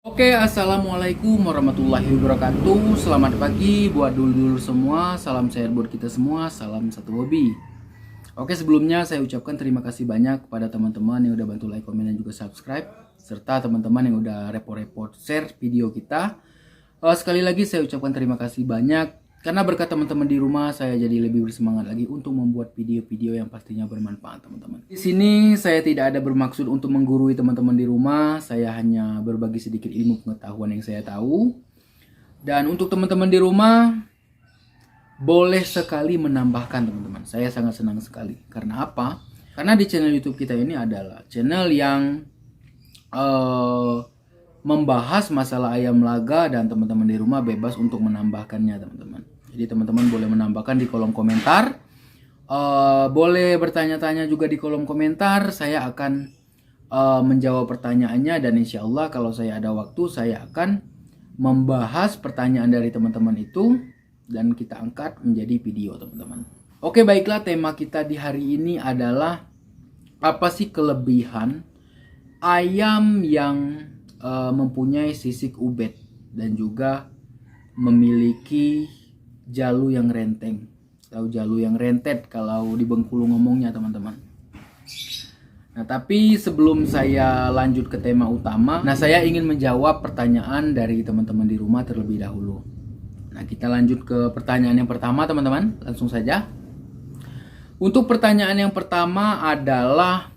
Oke, assalamualaikum warahmatullahi wabarakatuh. Selamat pagi buat dulur-dulur semua. Salam sehat buat kita semua. Salam satu hobi. Oke, sebelumnya saya ucapkan terima kasih banyak kepada teman-teman yang udah bantu like, komen, dan juga subscribe, serta teman-teman yang udah report-report share video kita. Sekali lagi saya ucapkan terima kasih banyak. Karena berkat teman-teman di rumah, saya jadi lebih bersemangat lagi untuk membuat video-video yang pastinya bermanfaat, teman-teman. Di sini saya tidak ada bermaksud untuk menggurui teman-teman di rumah. Saya hanya berbagi sedikit ilmu pengetahuan yang saya tahu. Dan untuk teman-teman di rumah, boleh sekali menambahkan, teman-teman. Saya sangat senang sekali. Karena apa? Karena di channel YouTube kita ini adalah channel yang membahas masalah ayam laga, dan teman-teman di rumah bebas untuk menambahkannya, teman-teman. Jadi teman-teman boleh menambahkan di kolom komentar, boleh bertanya-tanya juga di kolom komentar. Saya akan menjawab pertanyaannya, dan insya Allah kalau saya ada waktu saya akan membahas pertanyaan dari teman-teman itu dan kita angkat menjadi video, teman-teman. Oke, baiklah, tema kita di hari ini adalah apa sih kelebihan ayam yang mempunyai sisik ubed dan juga memiliki jalu yang renteng, atau jalu yang rentet kalau di Bengkulu ngomongnya, teman-teman. Nah, tapi sebelum saya lanjut ke tema utama, saya ingin menjawab pertanyaan dari teman-teman di rumah terlebih dahulu. Nah, kita lanjut ke pertanyaan yang pertama, teman-teman. Langsung saja. Untuk pertanyaan yang pertama adalah,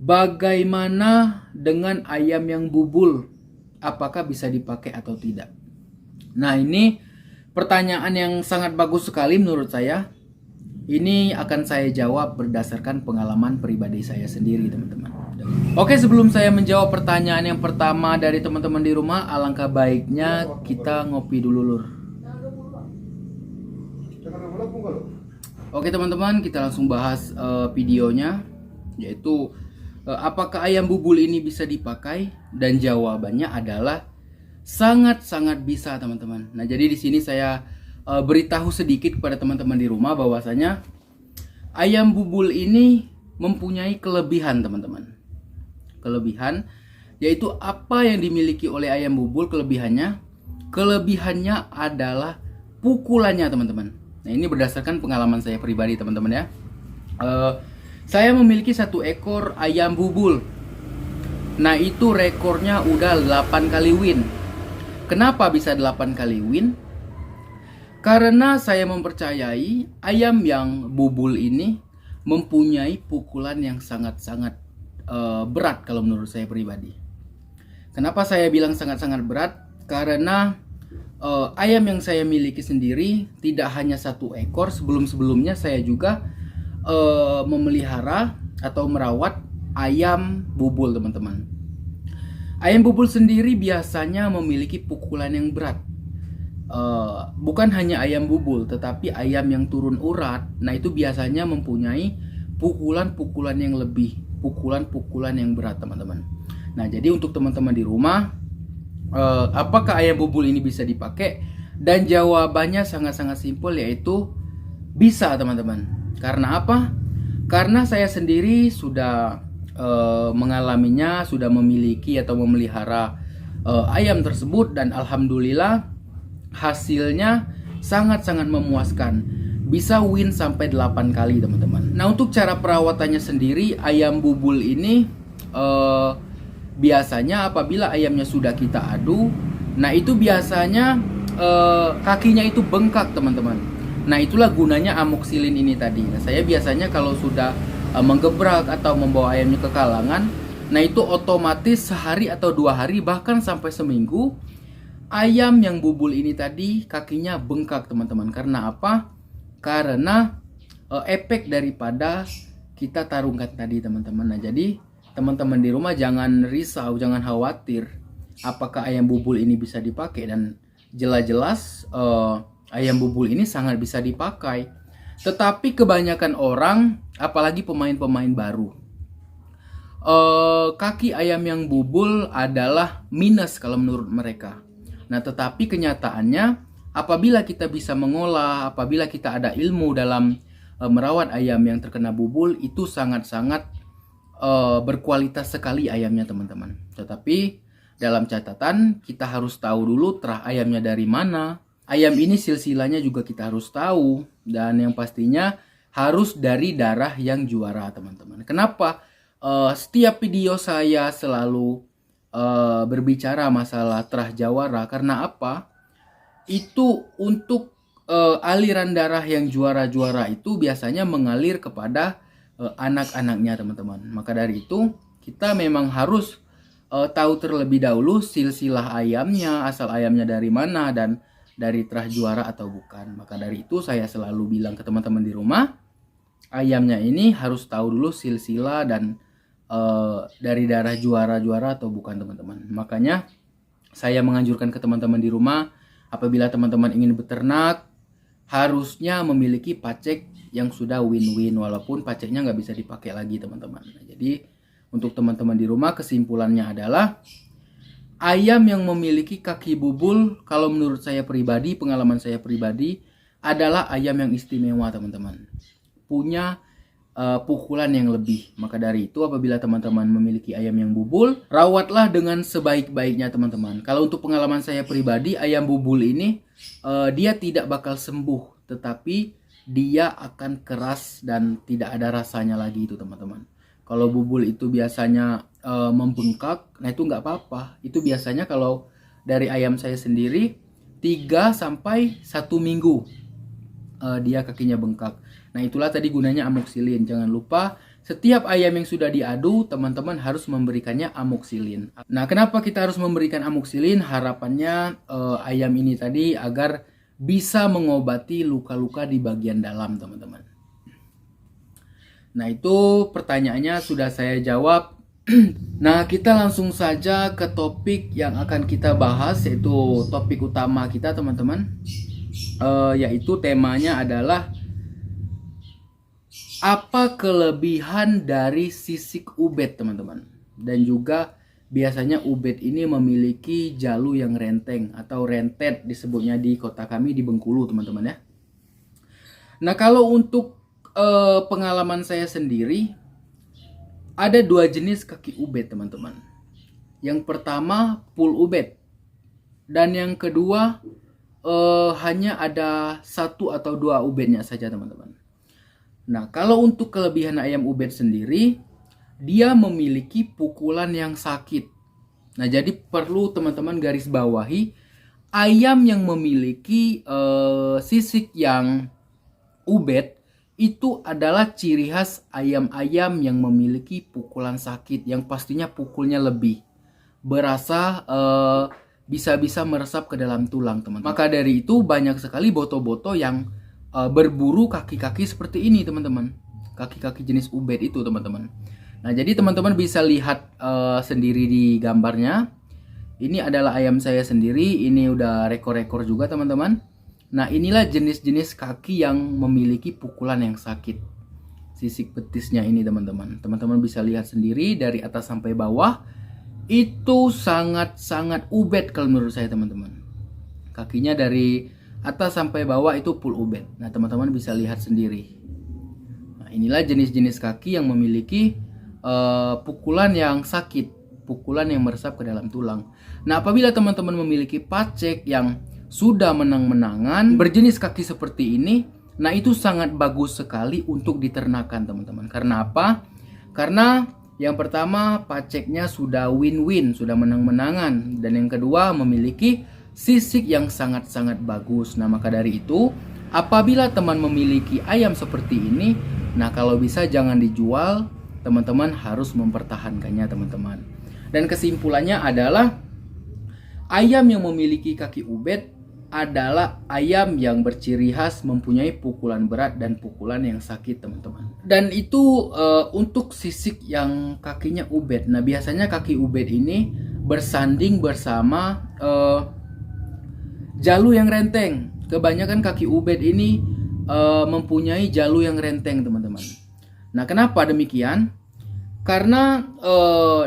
bagaimana dengan ayam yang bubul? Apakah bisa dipakai atau tidak? Nah, ini pertanyaan yang sangat bagus sekali menurut saya. Ini akan saya jawab berdasarkan pengalaman pribadi saya sendiri, teman-teman. Oke, sebelum saya menjawab pertanyaan yang pertama dari teman-teman di rumah, alangkah baiknya kita ngopi dulu, Lur. Oke, teman-teman, kita langsung bahas videonya, yaitu apakah ayam bubul ini bisa dipakai? Dan jawabannya adalah sangat-sangat bisa, teman-teman. Nah, jadi di sini saya beritahu sedikit kepada teman-teman di rumah bahwasanya ayam bubul ini mempunyai kelebihan, teman-teman. Kelebihan yaitu apa yang dimiliki oleh ayam bubul? Kelebihannya adalah pukulannya, teman-teman. Nah, ini berdasarkan pengalaman saya pribadi, teman-teman ya. Saya memiliki satu ekor ayam bubul. Nah, itu rekornya udah 8 kali win. Kenapa bisa 8 kali win? Karena saya mempercayai ayam yang bubul ini mempunyai pukulan yang sangat-sangat berat kalau menurut saya pribadi. Kenapa saya bilang sangat-sangat berat? Karena ayam yang saya miliki sendiri tidak hanya satu ekor. Sebelum-sebelumnya saya juga memelihara atau merawat ayam bubul, teman-teman. Ayam bubul sendiri biasanya memiliki pukulan yang berat. Bukan hanya ayam bubul, tetapi ayam yang turun urat. Nah, itu biasanya mempunyai pukulan-pukulan yang lebih, pukulan-pukulan yang berat, teman-teman. Nah, jadi untuk teman-teman di rumah, apakah ayam bubul ini bisa dipakai? Dan jawabannya sangat-sangat simpel, yaitu bisa, teman-teman. Karena apa? Karena saya sendiri sudah mengalaminya, sudah memiliki atau memelihara ayam tersebut, dan alhamdulillah hasilnya sangat-sangat memuaskan. Bisa win sampai 8 kali, teman-teman. Nah, untuk cara perawatannya sendiri, ayam bubul ini biasanya apabila ayamnya sudah kita adu, nah itu biasanya kakinya itu bengkak, teman-teman. Nah, itulah gunanya amoksilin ini tadi. Nah, saya biasanya kalau sudah menggebrak atau membawa ayamnya ke kalangan, nah itu otomatis sehari atau 2 hari, bahkan sampai seminggu, ayam yang bubul ini tadi kakinya bengkak, teman-teman. Karena apa? Karena efek daripada kita tarungkan tadi, teman-teman. Nah, jadi teman-teman di rumah jangan risau, jangan khawatir apakah ayam bubul ini bisa dipakai. Dan jelas-jelas ayam bubul ini sangat bisa dipakai. Tetapi kebanyakan orang, apalagi pemain-pemain baru, kaki ayam yang bubul adalah minus kalau menurut mereka. Nah, tetapi kenyataannya apabila kita bisa mengolah, apabila kita ada ilmu dalam merawat ayam yang terkena bubul, itu sangat-sangat berkualitas sekali ayamnya, teman-teman. Tetapi dalam catatan kita harus tahu dulu terah ayamnya dari mana. Ayam ini silsilahnya juga kita harus tahu, dan yang pastinya harus dari darah yang juara, teman-teman. Kenapa setiap video saya selalu berbicara masalah terah jawara? Karena apa? Itu untuk aliran darah yang juara-juara itu biasanya mengalir kepada anak-anaknya, teman-teman. Maka dari itu kita memang harus tahu terlebih dahulu silsilah ayamnya, asal ayamnya dari mana dan dari terah juara atau bukan. Maka dari itu saya selalu bilang ke teman-teman di rumah, ayamnya ini harus tahu dulu silsilah dan dari darah juara-juara atau bukan, teman-teman. Makanya saya menganjurkan ke teman-teman di rumah, apabila teman-teman ingin beternak, harusnya memiliki pacek yang sudah win-win, walaupun paceknya nggak bisa dipakai lagi, teman-teman. Nah, jadi untuk teman-teman di rumah, kesimpulannya adalah ayam yang memiliki kaki bubul, kalau menurut saya pribadi, pengalaman saya pribadi, adalah ayam yang istimewa, teman-teman. Punya pukulan yang lebih. Maka dari itu apabila teman-teman memiliki ayam yang bubul, rawatlah dengan sebaik-baiknya, teman-teman. Kalau untuk pengalaman saya pribadi, ayam bubul ini dia tidak bakal sembuh, tetapi dia akan keras dan tidak ada rasanya lagi itu, teman-teman. Kalau bubul itu biasanya membengkak, nah itu nggak apa-apa. Itu biasanya kalau dari ayam saya sendiri 3 sampai 1 minggu dia kakinya bengkak. Nah itulah tadi gunanya amoksilin. Jangan lupa setiap ayam yang sudah diadu, teman-teman harus memberikannya amoksilin. Nah kenapa kita harus memberikan amoksilin? Harapannya ayam ini tadi agar bisa mengobati luka-luka di bagian dalam, teman-teman. Nah itu pertanyaannya sudah saya jawab. Nah kita langsung saja ke topik yang akan kita bahas, yaitu topik utama kita, teman-teman. Yaitu temanya adalah apa kelebihan dari sisik ubed, teman-teman. Dan juga biasanya ubed ini memiliki jalu yang renteng atau rentet disebutnya di kota kami di Bengkulu, teman-teman ya. Nah kalau untuk pengalaman saya sendiri, ada 2 jenis kaki ubed, teman-teman. Yang pertama full ubed, dan yang kedua hanya ada 1 atau 2 ubednya saja, teman-teman. Nah kalau untuk kelebihan ayam ubed sendiri, dia memiliki pukulan yang sakit. Nah jadi perlu teman-teman garis bawahi, ayam yang memiliki sisik yang ubed itu adalah ciri khas ayam-ayam yang memiliki pukulan sakit, yang pastinya pukulnya lebih berasa bisa-bisa meresap ke dalam tulang, teman-teman. Maka dari itu banyak sekali boto-boto yang berburu kaki-kaki seperti ini, teman-teman. Kaki-kaki jenis ubed itu, teman-teman. Nah jadi teman-teman bisa lihat sendiri di gambarnya. Ini adalah ayam saya sendiri. Ini udah rekor-rekor juga, teman-teman. Nah inilah jenis-jenis kaki yang memiliki pukulan yang sakit. Sisik betisnya ini, teman-teman. Teman-teman bisa lihat sendiri dari atas sampai bawah. Itu sangat-sangat ubed kalau menurut saya, teman-teman. Kakinya dari atas sampai bawah itu full ubed. Nah teman-teman bisa lihat sendiri. Nah inilah jenis-jenis kaki yang memiliki pukulan yang sakit. Pukulan yang meresap ke dalam tulang. Nah apabila teman-teman memiliki pacek yang sudah menang-menangan berjenis kaki seperti ini, nah itu sangat bagus sekali untuk diternakan, teman-teman. Karena apa? Karena yang pertama paceknya sudah win-win, sudah menang-menangan, dan yang kedua memiliki sisik yang sangat-sangat bagus. Nah maka dari itu apabila teman memiliki ayam seperti ini, nah kalau bisa jangan dijual, teman-teman harus mempertahankannya, teman-teman. Dan kesimpulannya adalah ayam yang memiliki kaki ubed adalah ayam yang berciri khas mempunyai pukulan berat dan pukulan yang sakit, teman-teman. Dan itu untuk sisik yang kakinya ubed. Nah biasanya kaki ubed ini bersanding bersama jalu yang renteng. Kebanyakan kaki ubed ini mempunyai jalu yang renteng, teman-teman. Nah kenapa demikian? Karena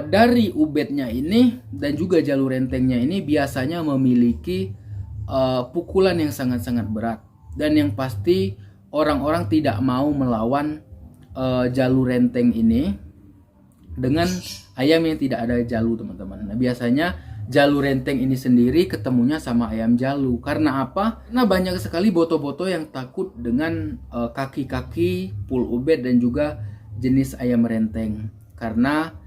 dari ubednya ini dan juga jalur rentengnya ini biasanya memiliki pukulan yang sangat-sangat berat. Dan yang pasti orang-orang tidak mau melawan jalur renteng ini dengan ayam yang tidak ada jalu, teman-teman. Nah biasanya Jalu renteng ini sendiri ketemunya sama ayam jalu. Karena apa? Karena banyak sekali boto-boto yang takut dengan kaki-kaki pul ubed dan juga jenis ayam renteng. Karena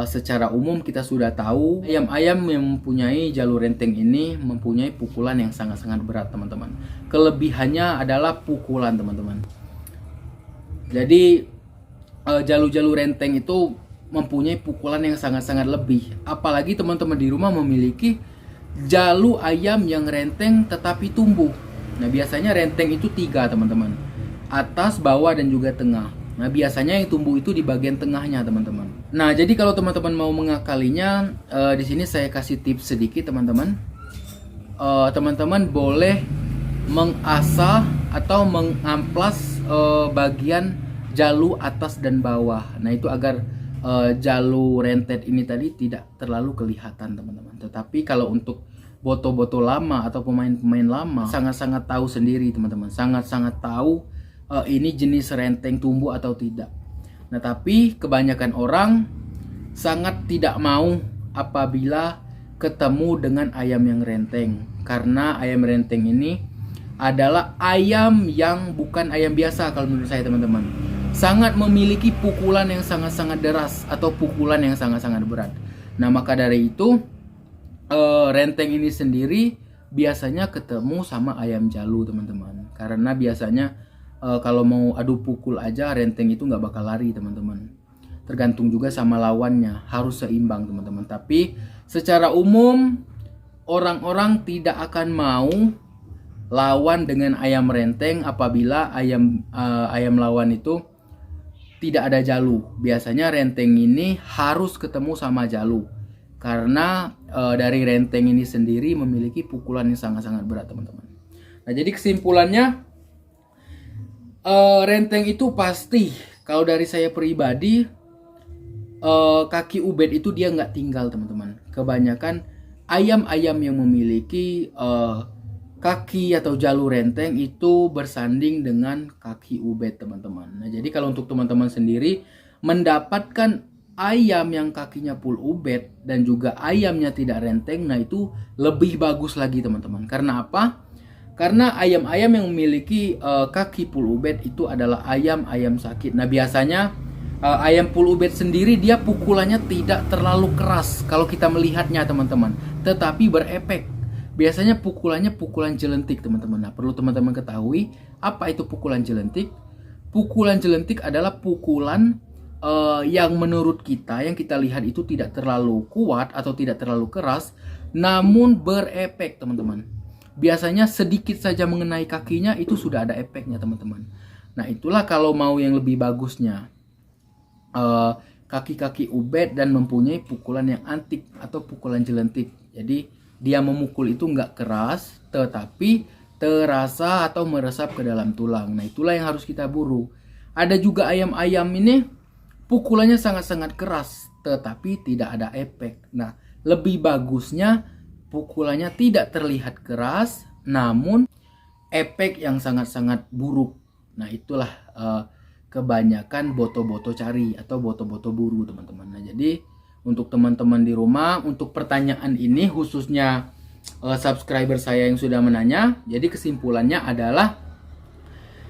secara umum kita sudah tahu ayam-ayam yang mempunyai jalur renteng ini mempunyai pukulan yang sangat-sangat berat, teman-teman. Kelebihannya adalah pukulan, teman-teman. Jadi jalur renteng itu mempunyai pukulan yang sangat-sangat lebih. Apalagi teman-teman di rumah memiliki jalu ayam yang renteng tetapi tumbuh. Nah, biasanya renteng itu 3, teman-teman. Atas, bawah, dan juga tengah. Nah, biasanya yang tumbuh itu di bagian tengahnya, teman-teman. Nah, jadi kalau teman-teman mau mengakalinya, di sini saya kasih tips sedikit, teman-teman. Teman-teman boleh mengasah atau mengamplas bagian jalu atas dan bawah. Nah, itu agar jalur rentet ini tadi tidak terlalu kelihatan, teman-teman. Tetapi kalau untuk boto-boto lama atau pemain-pemain lama sangat-sangat tahu sendiri, teman-teman. Sangat-sangat tahu ini jenis renteng tumbuh atau tidak. Nah, tapi kebanyakan orang sangat tidak mau apabila ketemu dengan ayam yang renteng. Karena ayam renteng ini adalah ayam yang bukan ayam biasa kalau menurut saya, teman-teman. Sangat memiliki pukulan yang sangat-sangat deras atau pukulan yang sangat-sangat berat. Nah, maka dari itu renteng ini sendiri biasanya ketemu sama ayam jalu, teman-teman. Karena biasanya kalau mau adu pukul aja renteng itu nggak bakal lari, teman-teman. Tergantung juga sama lawannya, harus seimbang, teman-teman. Tapi secara umum orang-orang tidak akan mau lawan dengan ayam renteng apabila ayam lawan itu tidak ada jalu. Biasanya renteng ini harus ketemu sama jalu. Karena dari renteng ini sendiri memiliki pukulan yang sangat-sangat berat, teman-teman. Nah, jadi kesimpulannya renteng itu pasti, kalau dari saya pribadi, kaki ubed itu dia nggak tinggal, teman-teman. Kebanyakan ayam-ayam yang memiliki kaki atau jalur renteng itu bersanding dengan kaki ubed, teman-teman. Nah, jadi kalau untuk teman-teman sendiri mendapatkan ayam yang kakinya pul ubed dan juga ayamnya tidak renteng, nah itu lebih bagus lagi, teman-teman. Karena apa? Karena ayam-ayam yang memiliki kaki pul ubed itu adalah ayam-ayam sakit. Nah, biasanya ayam pul ubed sendiri dia pukulannya tidak terlalu keras kalau kita melihatnya, teman-teman, tetapi berefek. Biasanya pukulannya pukulan jelentik, teman-teman. Nah, perlu teman-teman ketahui apa itu pukulan jelentik. Pukulan jelentik adalah pukulan yang menurut kita, yang kita lihat itu tidak terlalu kuat atau tidak terlalu keras, namun berefek, teman-teman. Biasanya sedikit saja mengenai kakinya itu sudah ada efeknya, teman-teman. Nah, itulah kalau mau yang lebih bagusnya kaki-kaki ubed dan mempunyai pukulan yang antik atau pukulan jelentik. Jadi dia memukul itu nggak keras, tetapi terasa atau meresap ke dalam tulang. Nah, itulah yang harus kita buru. Ada juga ayam-ayam ini pukulannya sangat-sangat keras, tetapi tidak ada efek. Nah, lebih bagusnya pukulannya tidak terlihat keras, namun efek yang sangat-sangat buruk. Nah, itulah kebanyakan boto-boto cari atau boto-boto buru, teman-teman. Nah, jadi untuk teman-teman di rumah, untuk pertanyaan ini khususnya subscriber saya yang sudah menanya, jadi kesimpulannya adalah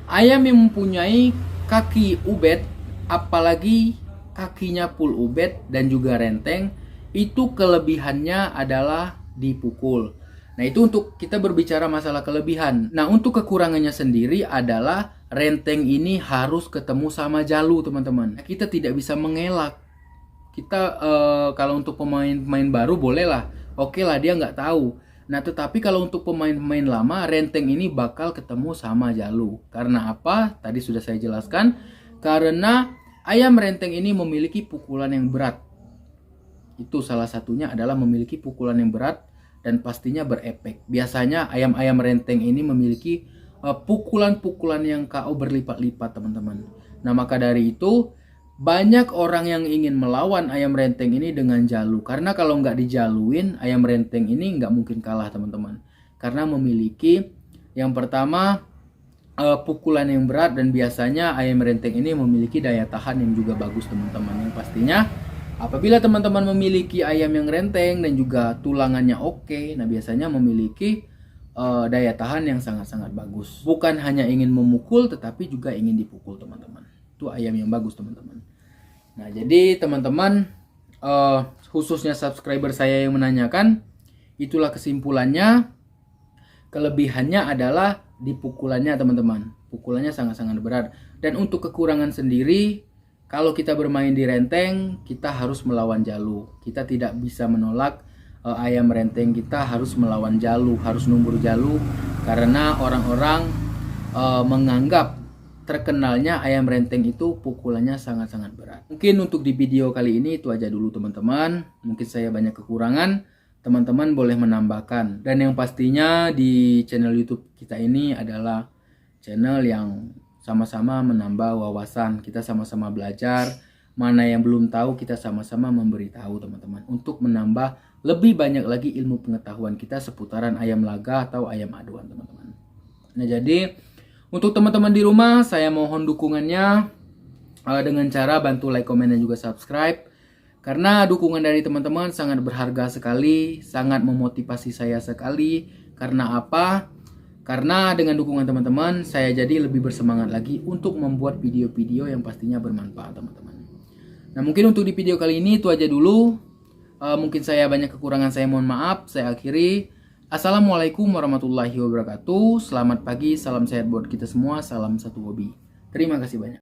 ayam yang mempunyai kaki ubed, apalagi kakinya pul ubed dan juga renteng, itu kelebihannya adalah dipukul. Nah, itu untuk kita berbicara masalah kelebihan. Nah, untuk kekurangannya sendiri adalah renteng ini harus ketemu sama jalu, teman-teman. Kita tidak bisa mengelak. Kita kalau untuk pemain-pemain baru bolehlah, oke lah dia nggak tahu. Nah, tetapi kalau untuk pemain-pemain lama, renteng ini bakal ketemu sama jalu. Karena apa? Tadi sudah saya jelaskan. Karena ayam renteng ini memiliki pukulan yang berat. Itu salah satunya adalah memiliki pukulan yang berat dan pastinya berefek. Biasanya ayam-ayam renteng ini memiliki pukulan-pukulan yang KO berlipat-lipat, teman-teman. Nah, maka dari itu banyak orang yang ingin melawan ayam renteng ini dengan jalu. Karena kalau nggak dijaluin, ayam renteng ini nggak mungkin kalah, teman-teman. Karena memiliki yang pertama pukulan yang berat, dan biasanya ayam renteng ini memiliki daya tahan yang juga bagus, teman-teman. Yang pastinya Apabila teman-teman memiliki ayam yang renteng dan juga tulangannya oke, nah biasanya memiliki daya tahan yang sangat-sangat bagus. Bukan hanya ingin memukul, tetapi juga ingin dipukul teman-teman. Itu ayam yang bagus teman-teman. Nah jadi teman-teman, khususnya subscriber saya yang menanyakan, itulah kesimpulannya. Kelebihannya adalah di pukulannya teman-teman. Pukulannya sangat-sangat berat. Dan untuk kekurangan sendiri, kalau kita bermain di renteng, kita harus melawan jalu. Kita tidak bisa menolak ayam renteng, kita harus melawan jalu, harus numbur jalu. Karena orang-orang menganggap terkenalnya ayam renteng itu pukulannya sangat-sangat berat. Mungkin untuk di video kali ini itu aja dulu teman-teman. Mungkin saya banyak kekurangan, teman-teman boleh menambahkan. Dan yang pastinya di channel YouTube kita ini adalah channel yang sama-sama menambah wawasan. Kita sama-sama belajar. Mana yang belum tahu kita sama-sama memberitahu teman-teman. Untuk menambah lebih banyak lagi ilmu pengetahuan kita seputaran ayam laga atau ayam aduan teman-teman. Nah jadi untuk teman-teman di rumah, saya mohon dukungannya dengan cara bantu like, komen, dan juga subscribe. Karena dukungan dari teman-teman sangat berharga sekali, sangat memotivasi saya sekali. Karena apa? Karena dengan dukungan teman-teman, saya jadi lebih bersemangat lagi untuk membuat video-video yang pastinya bermanfaat teman-teman. Nah mungkin untuk di video kali ini itu aja dulu. Mungkin saya banyak kekurangan, saya mohon maaf. Saya akhiri. Assalamualaikum warahmatullahi wabarakatuh. Selamat pagi, salam sehat buat kita semua, salam satu hobi. Terima kasih banyak.